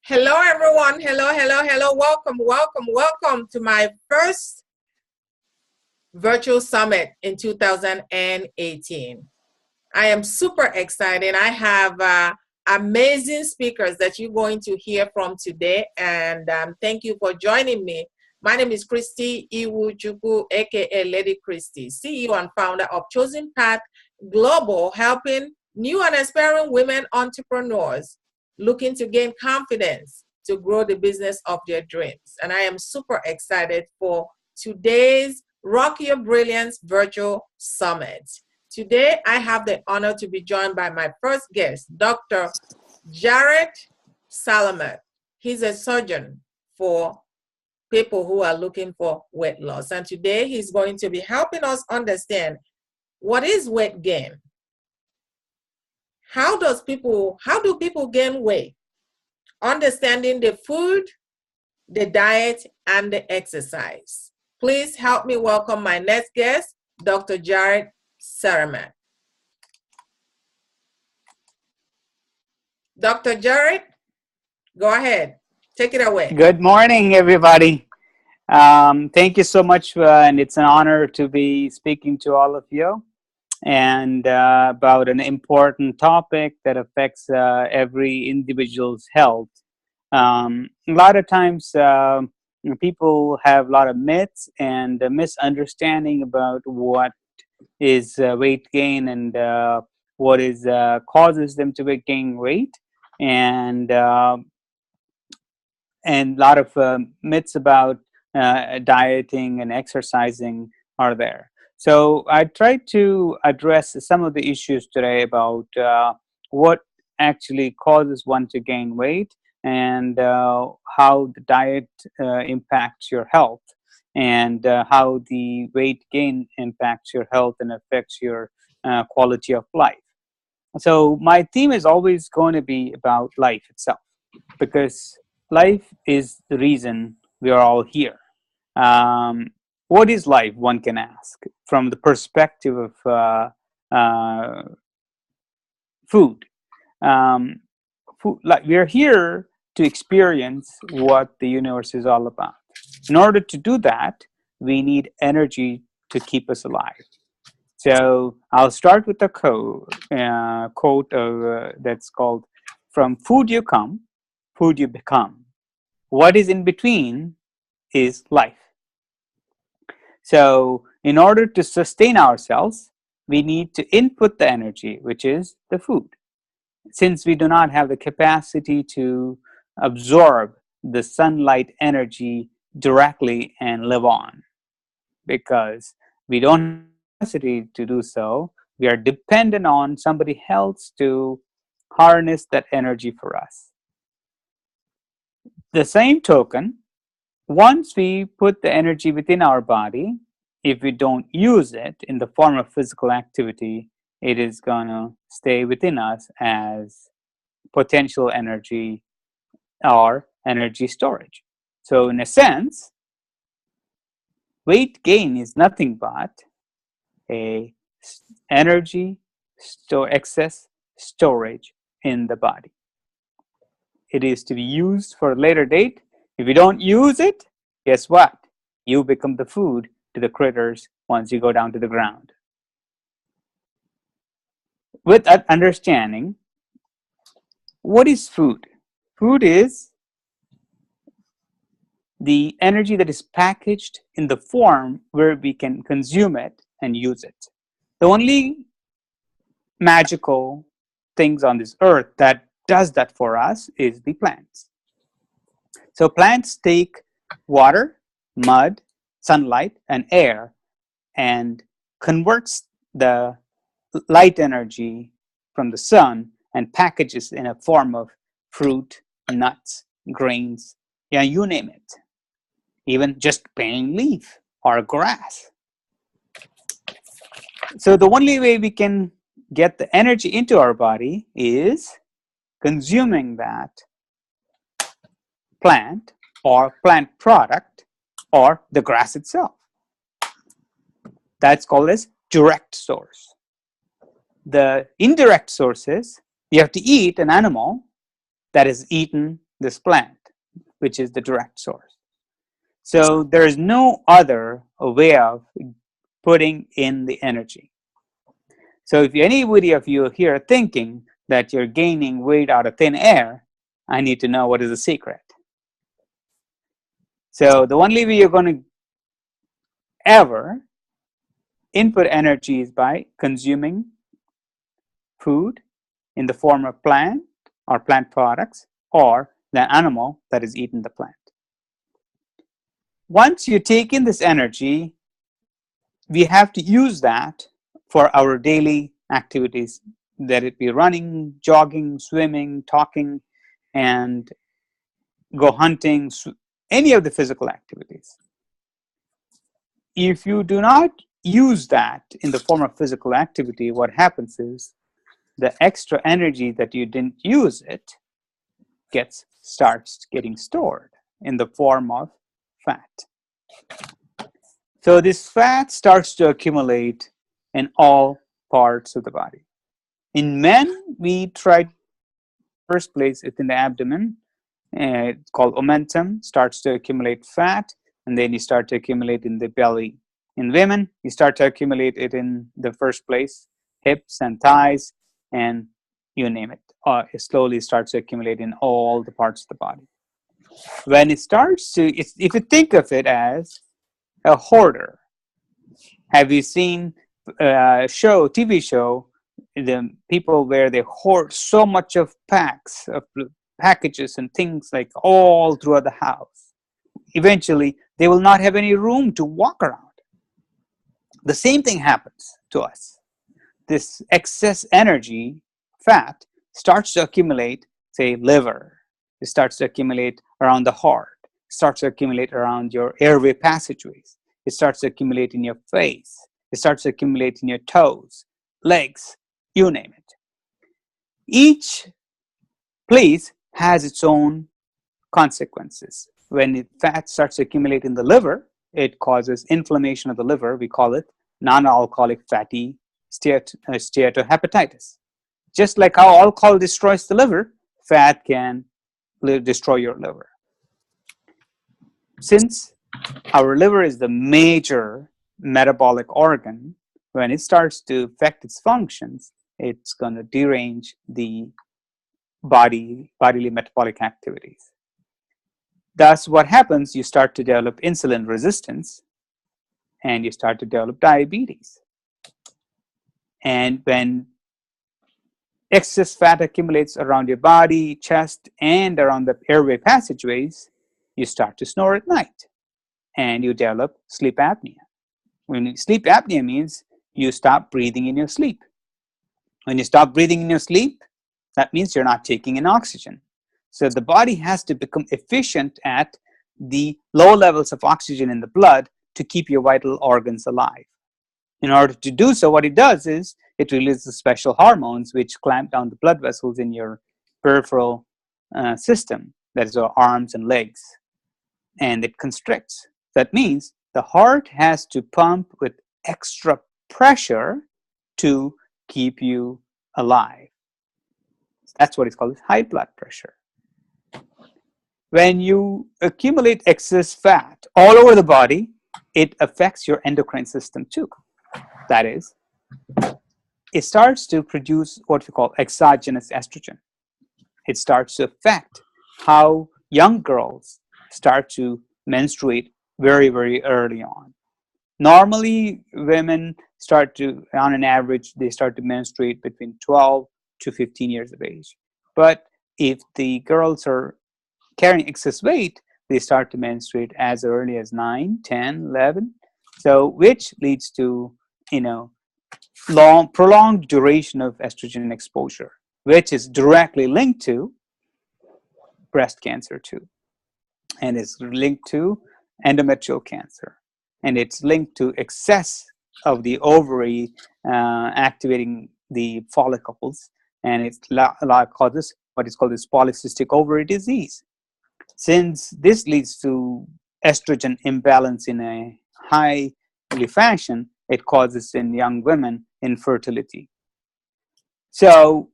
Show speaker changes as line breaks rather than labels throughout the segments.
Hello, everyone. Hello, hello, hello. Welcome, welcome, welcome to my first virtual summit in 2018. I am super excited. I have amazing speakers that you're going to hear from today, and thank you for joining me. My name is Christy Iwuchukwu, aka Lady Christy, CEO and founder of Chosen Path Global, helping new and aspiring women entrepreneurs looking to gain confidence to grow the business of their dreams. And I am super excited for today's Rock Your Brilliance Virtual Summit. Today, I have the honor to be joined by my first guest, Dr. Jayaraj Salimath. He's a surgeon for people who are looking for weight loss. And today, he's going to be helping us understand what is weight gain. How do people gain weight? Understanding the food, the diet, and the exercise. Please help me welcome my next guest, Dr. Jayaraj Salimath. Dr. Jayaraj, go ahead. Take it away.
Good morning, everybody. Thank you so much, and it's an honor to be speaking to all of you and about an important topic that affects every individual's health. A lot of times, people have a lot of myths and a misunderstanding about what is weight gain and what is causes them to gain weight, and a lot of myths about dieting and exercising are there. So I tried to address some of the issues today about what actually causes one to gain weight and how the diet impacts your health and how the weight gain impacts your health and affects your quality of life. So my theme is always going to be about life itself, because life is the reason we are all here. What is life, one can ask, from the perspective of food. Like, we are here to experience what the universe is all about. In order to do that, we need energy to keep us alive. So I'll start with a quote that's called, "From food you come, food you become. What is in between is life." So in order to sustain ourselves, we need to input the energy, which is the food. Since we do not have the capacity to absorb the sunlight energy directly and live on, because we don't have the capacity to do so, we are dependent on somebody else to harness that energy for us. The same token, once we put the energy within our body, if we don't use it in the form of physical activity, it is going to stay within us as potential energy or energy storage. So in a sense, weight gain is nothing but a energy excess storage in the body. It is to be used for a later date. If you don't use it, guess what? You become the food to the critters once you go down to the ground. With that understanding, what is food? Food is the energy that is packaged in the form where we can consume it and use it. The only magical things on this earth that does that for us is the plants. So plants take water, mud, sunlight, and air and converts the light energy from the sun and packages in a form of fruit, nuts, grains, yeah, you name it. Even just plain leaf or grass. So the only way we can get the energy into our body is consuming that plant or plant product or the grass itself. That's called as direct source. The indirect source is you have to eat an animal that is eaten this plant, which is the direct source. So there is no other way of putting in the energy. So if anybody of you here thinking that you're gaining weight out of thin air, I need to know what is the secret. So the only way you're going to ever input energy is by consuming food in the form of plant or plant products or the animal that is eating the plant. Once you take in this energy, we have to use that for our daily activities, that it be running, jogging, swimming, talking, and go hunting, any of the physical activities. If you do not use that in the form of physical activity, what happens is the extra energy that you didn't use it starts getting stored in the form of fat. So this fat starts to accumulate in all parts of the body. In men, we try first place it's in the abdomen. It's called omentum, starts to accumulate fat, and then you start to accumulate in the belly. In women, you start to accumulate it in the first place, hips and thighs, and you name it. It slowly starts to accumulate in all the parts of the body. When it starts to, if you think of it as a hoarder, have you seen a TV show, the people where they hoard so much of packages and things like all throughout the house? Eventually, they will not have any room to walk around. The same thing happens to us. This excess energy, fat, starts to accumulate, say, liver. It starts to accumulate around the heart. It starts to accumulate around your airway passageways. It starts to accumulate in your face. It starts to accumulate in your toes, legs, you name it. Each place has its own consequences. When fat starts to accumulate in the liver, it causes inflammation of the liver. We call it non-alcoholic fatty steatohepatitis. Just like how alcohol destroys the liver, fat can destroy your liver. Since our liver is the major metabolic organ, when it starts to affect its functions, it's going to derange the bodily metabolic activities. Thus, what happens, you start to develop insulin resistance and you start to develop diabetes. And when excess fat accumulates around your body, chest, and around the airway passageways, you start to snore at night and you develop sleep apnea. When sleep apnea means you stop breathing in your sleep. When you stop breathing in your sleep, that means you're not taking in oxygen. So the body has to become efficient at the low levels of oxygen in the blood to keep your vital organs alive. In order to do so, what it does is it releases special hormones which clamp down the blood vessels in your peripheral system, that is our arms and legs, and it constricts. That means the heart has to pump with extra pressure to keep you alive. That's what is called high blood pressure. When you accumulate excess fat all over the body, it affects your endocrine system too. That is, it starts to produce what we call exogenous estrogen. It starts to affect how young girls start to menstruate very, very early on. Normally, women start to, on an average, they start to menstruate between 12 to 15 years of age. But if the girls are carrying excess weight, they start to menstruate as early as 9, 10, 11. So, which leads to, prolonged duration of estrogen exposure, which is directly linked to breast cancer too, and is linked to endometrial cancer, and it's linked to excess of the ovary activating the follicles, and it's causes what is called this polycystic ovary disease. Since this leads to estrogen imbalance in a high fashion, it causes in young women infertility. So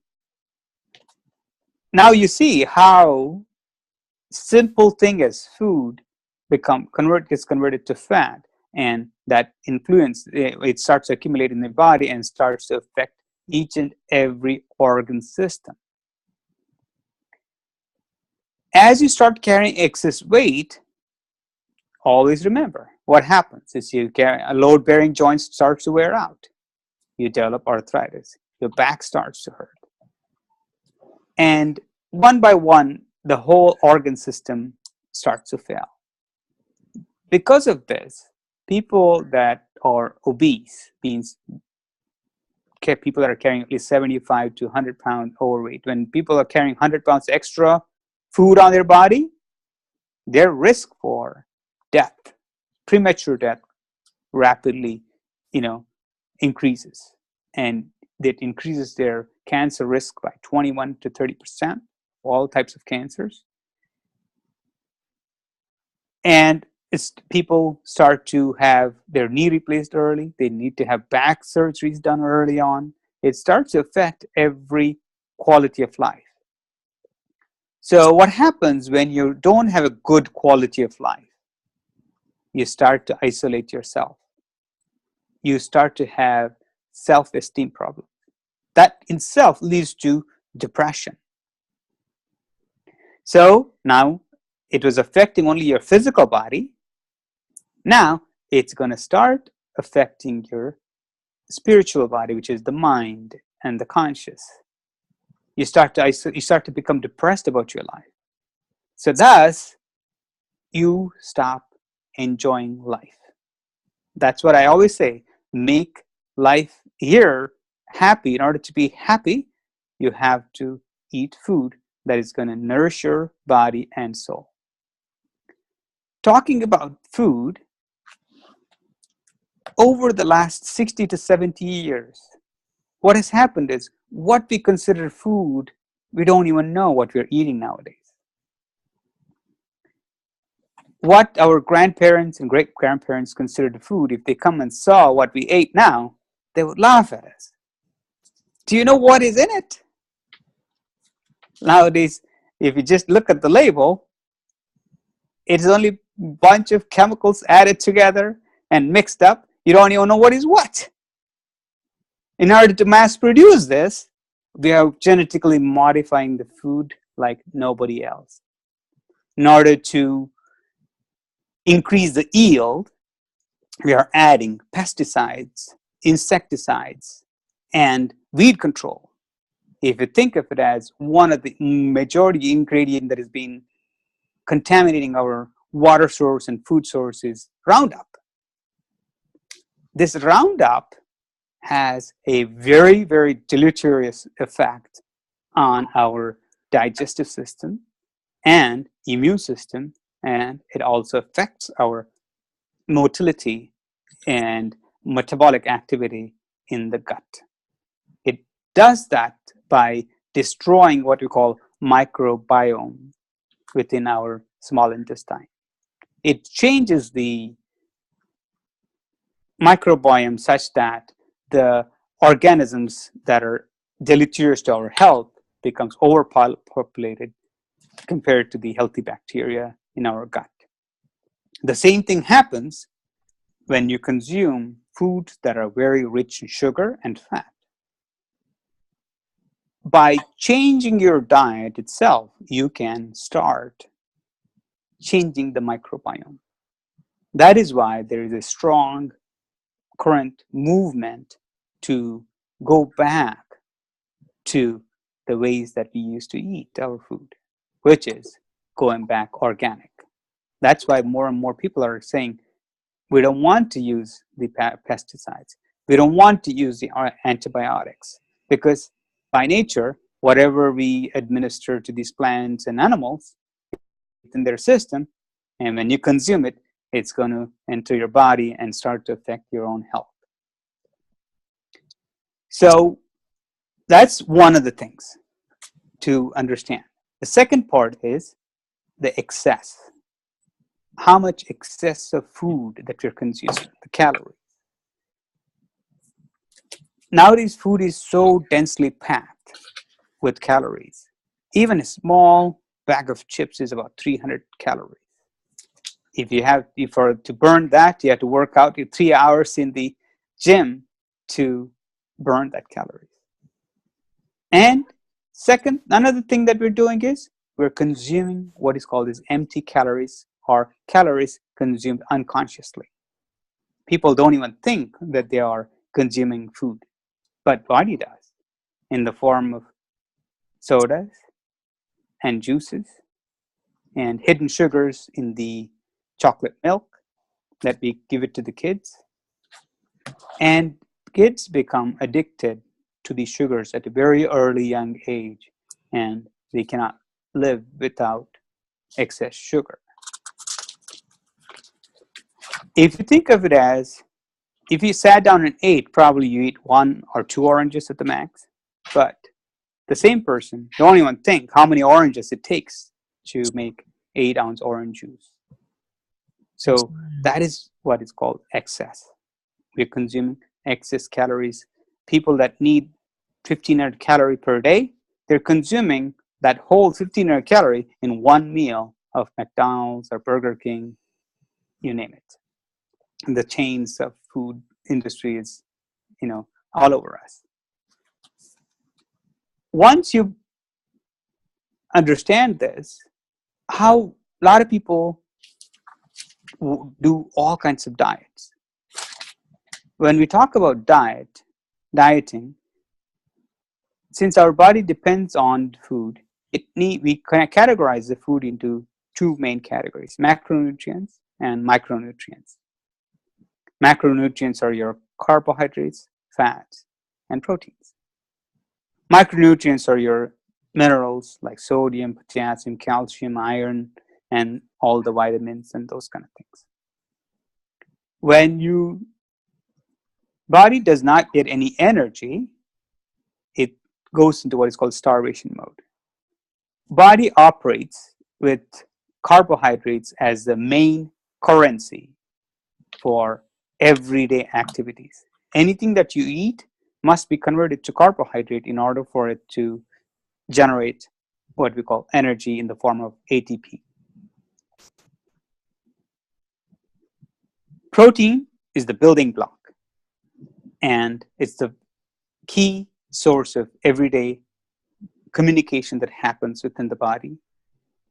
now you see how simple thing as food gets converted to fat, and that influence, it starts to accumulate in the body and starts to affect each and every organ system. As you start carrying excess weight, always remember what happens is you carry a load-bearing joint starts to wear out. You develop arthritis. Your back starts to hurt. And one by one, the whole organ system starts to fail. Because of this, people that are obese, means people that are carrying at least 75 to 100 pound overweight, when people are carrying 100 pounds extra food on their body, their risk for death, premature death, rapidly, increases. And that increases their cancer risk by 21 to 30%, all types of cancers. And people start to have their knee replaced early. They need to have back surgeries done early on. It starts to affect every quality of life. So what happens when you don't have a good quality of life? You start to isolate yourself. You start to have self-esteem problems. That in itself leads to depression. So now it was affecting only your physical body. Now it's going to start affecting your spiritual body, which is the mind and the conscious. You start to become depressed about your life. So thus, you stop enjoying life. That's what I always say. Make life here happy. In order to be happy, you have to eat food that is going to nourish your body and soul. Talking about food, over the last 60 to 70 years, what has happened is what we consider food, we don't even know what we're eating nowadays. What our grandparents and great-grandparents considered food, if they come and saw what we ate now, they would laugh at us. Do you know what is in it? Nowadays, if you just look at the label, it's only a bunch of chemicals added together and mixed up. You don't even know what is what. In order to mass produce this, we are genetically modifying the food like nobody else. In order to increase the yield, we are adding pesticides, insecticides, and weed control. If you think of it as one of the majority ingredient that has been contaminating our water source and food source is Roundup. This Roundup has a very, very deleterious effect on our digestive system and immune system, and it also affects our motility and metabolic activity in the gut. It does that by destroying what we call microbiome within our small intestine. It changes the microbiome such that the organisms that are deleterious to our health becomes overpopulated compared to the healthy bacteria in our gut. The same thing happens when you consume foods that are very rich in sugar and fat. By changing your diet itself, you can start changing the microbiome. That is why there is a strong current movement to go back to the ways that we used to eat our food, which is going back organic. That's why more and more people are saying, we don't want to use the pesticides. We don't want to use the antibiotics, because by nature, whatever we administer to these plants and animals in their system, and when you consume it, it's going to enter your body and start to affect your own health. So that's one of the things to understand. The second part is the excess. How much excess of food that you're consuming, the calories. Nowadays, food is so densely packed with calories. Even a small bag of chips is about 300 calories. To burn that, you have to work out 3 hours in the gym to burn that calories. And second, another thing that we're doing is we're consuming what is called as empty calories, or calories consumed unconsciously. People don't even think that they are consuming food, but body does, in the form of sodas and juices and hidden sugars in the chocolate milk that we give it to the kids. And kids become addicted to these sugars at a very early young age, and they cannot live without excess sugar. If you think of it as, if you sat down and ate, probably you eat 1 or 2 oranges at the max. But the same person don't even think how many oranges it takes to make 8-ounce orange juice. So that is what is called excess. We're consuming excess calories. People that need 1,500 calories per day, they're consuming that whole 1,500 calories in one meal of McDonald's or Burger King, you name it. And the chains of food industry is, all over us. Once you understand this, how a lot of people do all kinds of diets. When we talk about dieting, since our body depends on food, we categorize the food into two main categories: macronutrients and micronutrients. Macronutrients are your carbohydrates, fats, and proteins. Micronutrients are your minerals like sodium, potassium, calcium, iron, and all the vitamins and those kind of things. When your body does not get any energy, it goes into what is called starvation mode. Body operates with carbohydrates as the main currency for everyday activities. Anything that you eat must be converted to carbohydrate in order for it to generate what we call energy in the form of ATP. Protein is the building block, and it's the key source of everyday communication that happens within the body,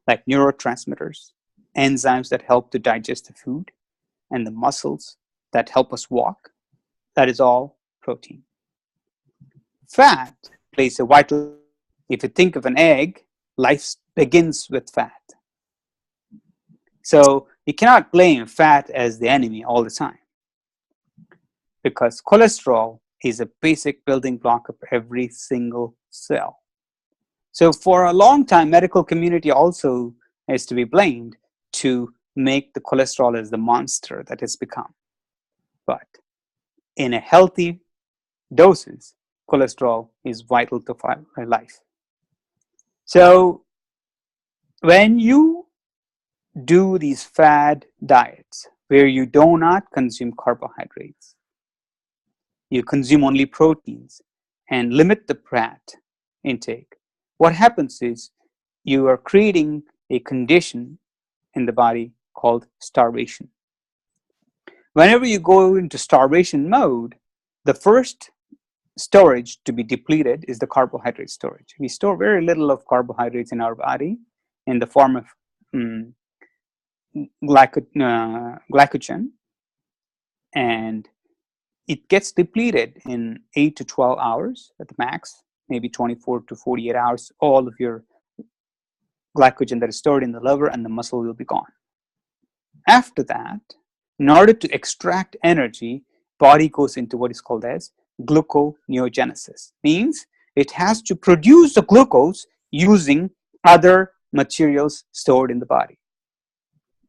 like neurotransmitters, enzymes that help to digest the food, and the muscles that help us walk. That is all protein. Fat plays a vital. If you think of an egg, life begins with fat. So you cannot blame fat as the enemy all the time, because cholesterol is a basic building block of every single cell. So for a long time, medical community also is to be blamed to make the cholesterol as the monster that it's become. But in a healthy doses, cholesterol is vital to life. So when you do these fad diets where you do not consume carbohydrates, you consume only proteins and limit the fat intake, what happens is you are creating a condition in the body called starvation. Whenever you go into starvation mode, the first storage to be depleted is the carbohydrate storage. We store very little of carbohydrates in our body in the form of glycogen, and it gets depleted in 8 to 12 hours at the max, maybe 24 to 48 hours. All of your glycogen that is stored in the liver and the muscle will be gone. After that, in order to extract energy, body goes into what is called as gluconeogenesis. Means it has to produce the glucose using other materials stored in the body.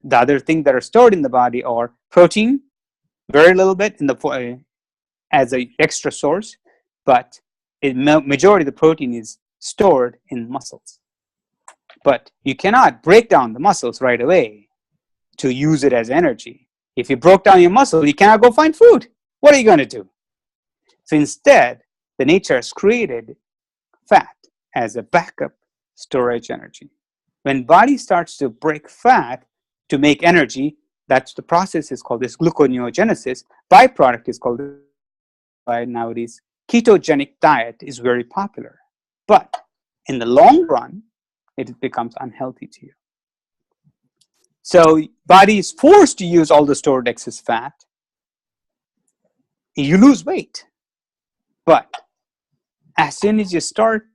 The other things that are stored in the body are protein, very little bit in the as an extra source, but majority of the protein is stored in muscles. But you cannot break down the muscles right away to use it as energy. If you broke down your muscle, you cannot go find food. What are you going to do? So instead, the nature has created fat as a backup storage energy. When body starts to break fat to make energy, that's the process is called this gluconeogenesis. Byproduct is called this ketone. That's why nowadays ketogenic diet is very popular. But in the long run, it becomes unhealthy to you. So body is forced to use all the stored excess fat. You lose weight. But as soon as you start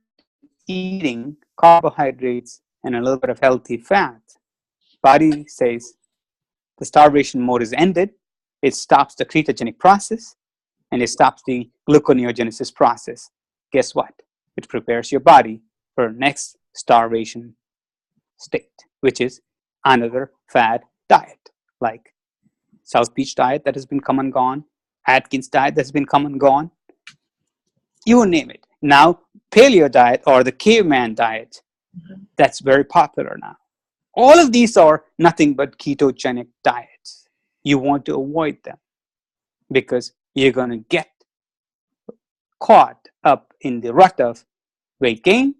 eating carbohydrates and a little bit of healthy fat, body says the starvation mode is ended. It stops the ketogenic process and it stops the gluconeogenesis process. Guess what? It prepares your body for next starvation state, which is another fad diet, like South Beach diet that has been come and gone, Atkins diet that's been come and gone, you name it. Now, paleo diet or the caveman diet, that's very popular now. All of these are nothing but ketogenic diets. You want to avoid them because you're going to get caught up in the rut of weight gain,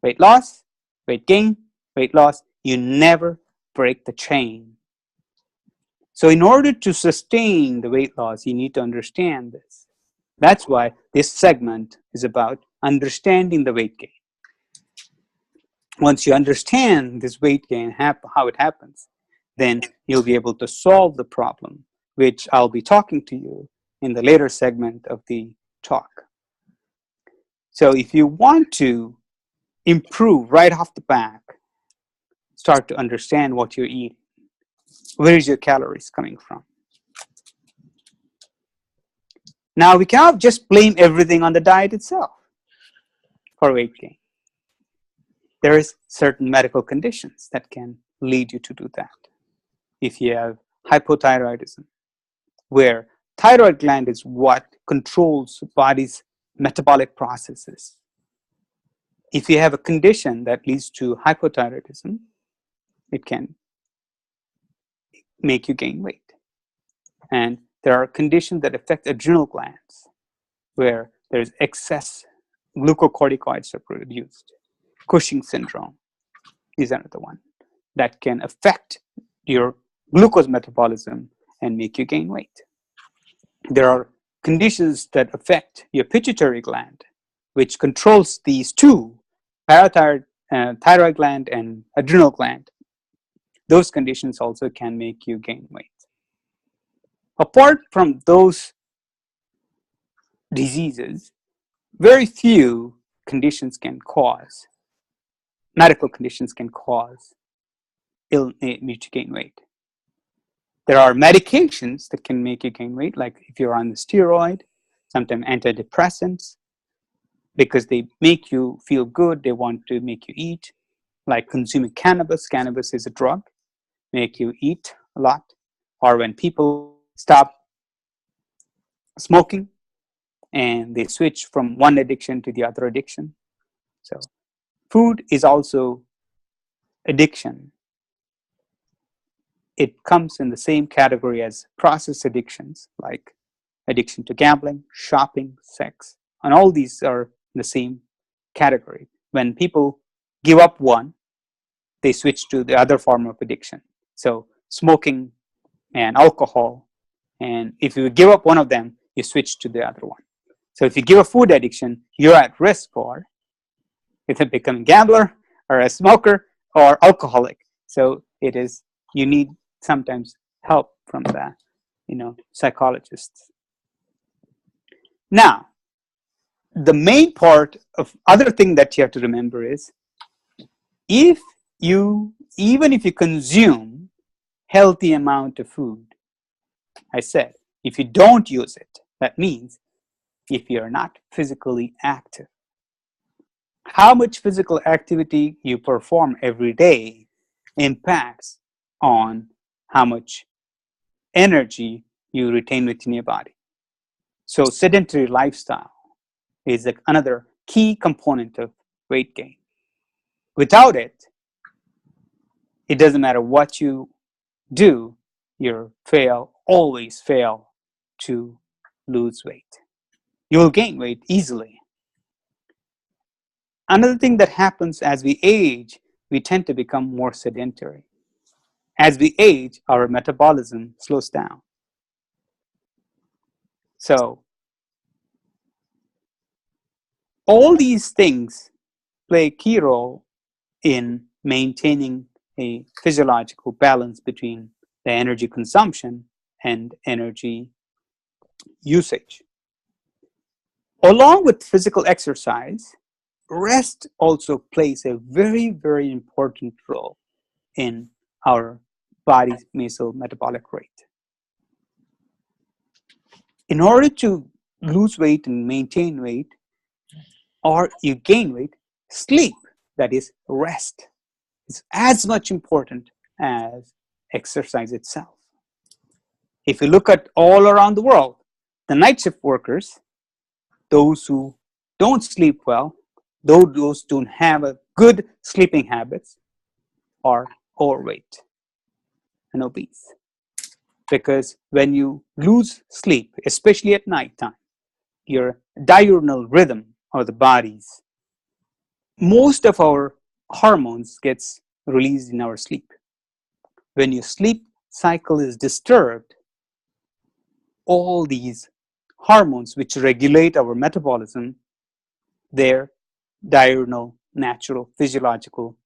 weight loss, weight gain, weight loss. You never break the chain. So in order to sustain the weight loss, you need to understand this. That's why this segment is about understanding the weight gain. Once you understand this weight gain, how it happens, then you'll be able to solve the problem, which I'll be talking to you in the later segment of the talk. So if you want to improve right off the bat, start to understand what you're eating. Where is your calories coming from? Now, we cannot just blame everything on the diet itself for weight gain. There is certain medical conditions that can lead you to do that. If you have hypothyroidism, where thyroid gland is what controls the body's metabolic processes. If you have a condition that leads to hypothyroidism, it can make you gain weight. And there are conditions that affect adrenal glands, where there's excess glucocorticoids are produced. Cushing syndrome is another one that can affect your glucose metabolism and make you gain weight. There are conditions that affect your pituitary gland, which controls these two, parathyroid, thyroid gland and adrenal gland. Those conditions also can make you gain weight. Apart from those diseases, very few conditions can cause, medical conditions can cause you to gain weight. There are medications that can make you gain weight, like if you're on the steroid, sometimes antidepressants, because they make you feel good, they want to make you eat, like consuming cannabis. Cannabis is a drug, make you eat a lot. Or when people stop smoking and they switch from one addiction to the other addiction. So food is also addiction. It comes in the same category as process addictions, like addiction to gambling, shopping, sex, and all these are in the same category. When people give up one, they switch to the other form of addiction. So smoking and alcohol, and if you give up one of them, you switch to the other one. So if you give a food addiction, you're at risk for either becoming a gambler or a smoker or alcoholic. So it is, you need sometimes help from the psychologists. Now, the main part of other thing that you have to remember is, even if you consume healthy amount of food, I said, if you don't use it, that means if you're not physically active. How much physical activity you perform every day impacts on how much energy you retain within your body. So sedentary lifestyle is another key component of weight gain. Without it, it doesn't matter what you do, you always fail to lose weight. You will gain weight easily. Another thing that happens as we age, we tend to become more sedentary. As we age, our metabolism slows down. So, all these things play a key role in maintaining a physiological balance between the energy consumption and energy usage. Along with physical exercise, rest also plays a very, very important role in our body's basal metabolic rate. In order to lose weight and maintain weight, or you gain weight, sleep, that is rest, is as much important as exercise itself. If you look at all around the world, the night shift workers, those who don't sleep well, those who don't have a good sleeping habits, are overweight and obese. Because when you lose sleep, especially at nighttime, your diurnal rhythm of the body's, most of our hormones gets released in our sleep. When your sleep cycle is disturbed, all these hormones which regulate our metabolism, their diurnal, natural, physiological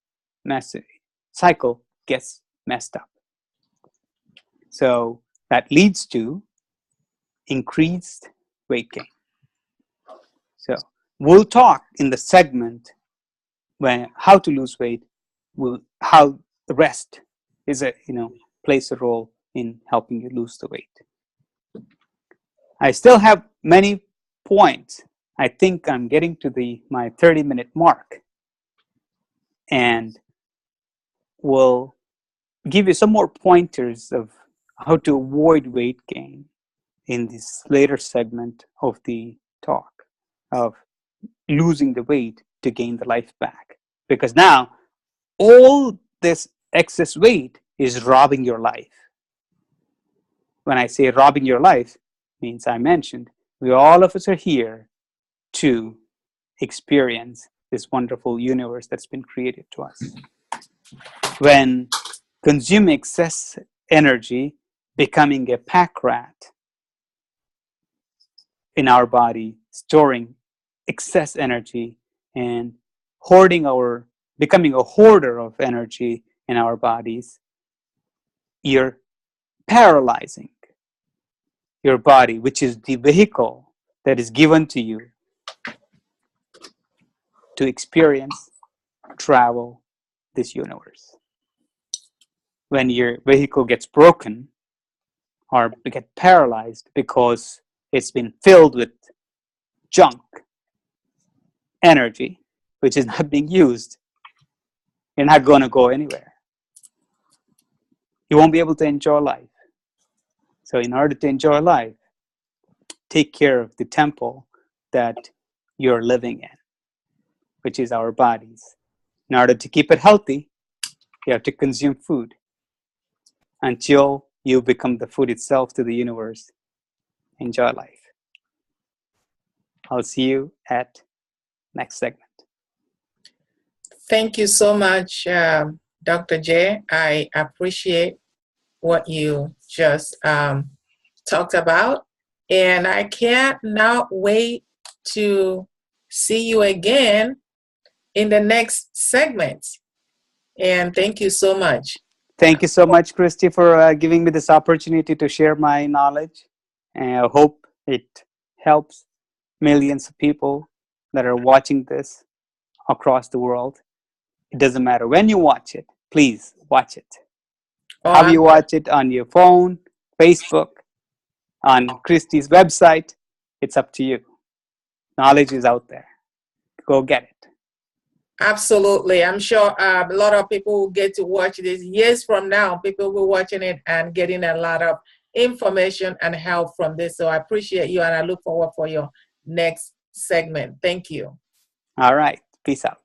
cycle gets messed up. So that leads to increased weight gain. So we'll talk in the segment when how to lose weight, how the rest is plays a role in helping you lose the weight. I still have many points. I think I'm getting to my 30-minute mark, and we'll give you some more pointers of how to avoid weight gain in this later segment of the talk of losing the weight to gain the life back. Because now all this excess weight is robbing your life. When I say robbing your life, means I mentioned all of us are here to experience this wonderful universe that's been created to us. When consuming excess energy, becoming a pack rat in our body, storing excess energy and becoming a hoarder of energy in our bodies, you're paralyzing your body, which is the vehicle that is given to you to experience, travel this universe. When your vehicle gets broken or get paralyzed because it's been filled with junk energy, which is not being used, you're not going to go anywhere. You won't be able to enjoy life. So in order to enjoy life, take care of the temple that you're living in, which is our bodies. In order to keep it healthy, you have to consume food until you become the food itself to the universe. Enjoy life. I'll see you at next segment.
Thank you so much, Dr. J. I appreciate what you just talked about. And I can't not wait to see you again in the next segment. And thank you so much.
Thank you so much, Christy, for giving me this opportunity to share my knowledge. And I hope it helps millions of people that are watching this across the world. It doesn't matter when you watch it, please watch it. How you watch it, on your phone, Facebook, on Christy's website, it's up to you. Knowledge is out there. Go get it.
Absolutely. I'm sure a lot of people will get to watch this years from now. People will be watching it and getting a lot of information and help from this. So I appreciate you, and I look forward for your next segment. Thank you.
All right. Peace out.